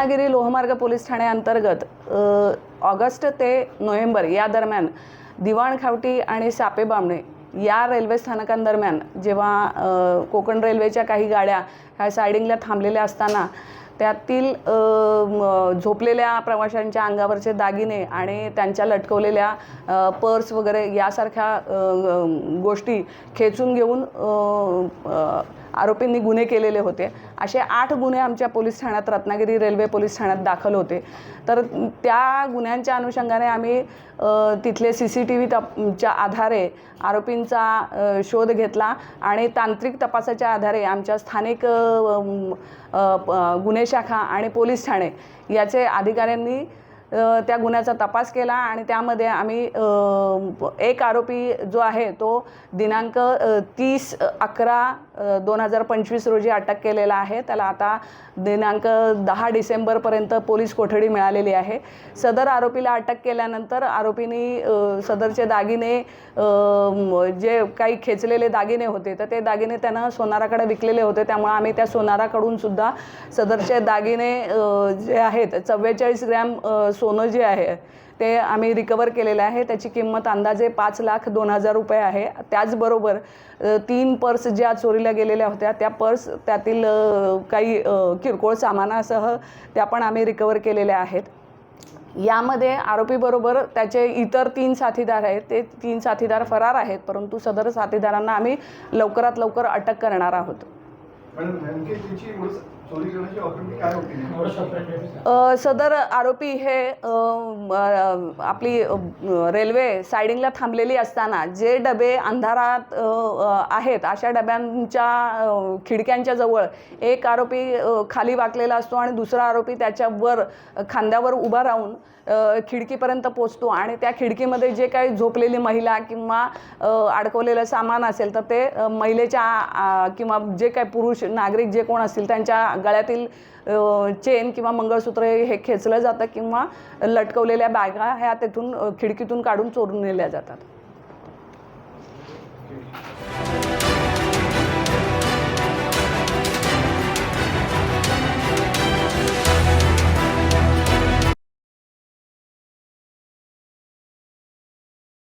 रत्नागिरी लोहमार्ग पोलीस ठाणे अंतर्गत ऑगस्ट ते नोव्हेंबर या दरम्यान दिवाणखावटी आणि सापे बामणे या रेल्वे स्थानकांदरम्यान जेव्हा कोकण रेल्वेच्या काही गाड्या ह्या सायडिंगला थांबलेल्या असताना त्यातील झोपलेल्या प्रवाशांच्या अंगावरचे दागिने आणि त्यांच्या लटकवलेल्या पर्स वगैरे यासारख्या गोष्टी खेचून घेऊन आरोपींनी गुन्हे केलेले होते। असे 8 गुन्हे आमच्या पोलीस ठाण्यात रत्नागिरी रेल्वे पोलीस ठाण्यात दाखल होते। तर त्या गुन्ह्यांच्या अनुषंगाने आम्ही तिथले CCTVच्या आधारे आरोपींचा शोध घेतला आणि तांत्रिक तपासाच्या आधारे आमच्या स्थानिक गुन्हे शाखा आणि पोलीस ठाणे याचे अधिकाऱ्यांनी त्या गुन्ह्याचा तपास केला आणि त्यामध्ये आम्ही एक आरोपी जो आहे तो दिनांक 30/11/2025 रोजी अटक केलेला आहे। त्याला आता दिनांक 10 डिसेंबरपर्यंत पोलीस कोठडी मिळालेली आहे। सदर आरोपीला अटक केल्यानंतर आरोपींनी सदरचे दागिने जे काही खेचलेले दागिने होते तर ते दागिने त्यानं सोनाराकडे विकलेले होते। त्यामुळे आम्ही त्या सोनाराकडून सुद्धा सदरचे दागिने जे आहेत 44 ग्रॅम सोनं जे आहे ते आम्ही रिकवर केलेलं आहे। त्याची किंमत अंदाजे 5,02,000 रुपये आहे। त्याचबरोबर 3 पर्स ज्या चोरीला गेलेल्या होत्या त्या पर्स त्यातील काही किरकोळ सामानासह त्या पण आम्ही रिकवर केलेल्या आहेत। यामध्ये आरोपीबरोबर त्याचे इतर 3 साथीदार आहेत। ते 3 साथीदार फरार आहेत, परंतु सदर साथीदारांना आम्ही लवकरात लवकर अटक करणार आहोत। सदर आरोपी हे आपली रेल्वे सायडिंगला थांबलेली असताना जे डबे अंधारात आहेत अशा डब्यांच्या खिडक्यांच्या जवळ एक आरोपी खाली वाकलेला असतो आणि दुसरा आरोपी त्याच्यावर खांद्यावर उभा राहून खिडकीपर्यंत पोचतो आणि त्या खिडकीमध्ये जे काही झोपलेली महिला किंवा अडकवलेलं सामान असेल तर ते महिलेच्या किंवा जे काही पुरुष नागरिक जे कोण असतील त्यांच्या गळ्यातील चेन किंवा मंगळसूत्र हे खेचलं जातं किंवा लटकवलेल्या बॅगा ह्या तेथून खिडकीतून काढून चोरून नेल्या जातात।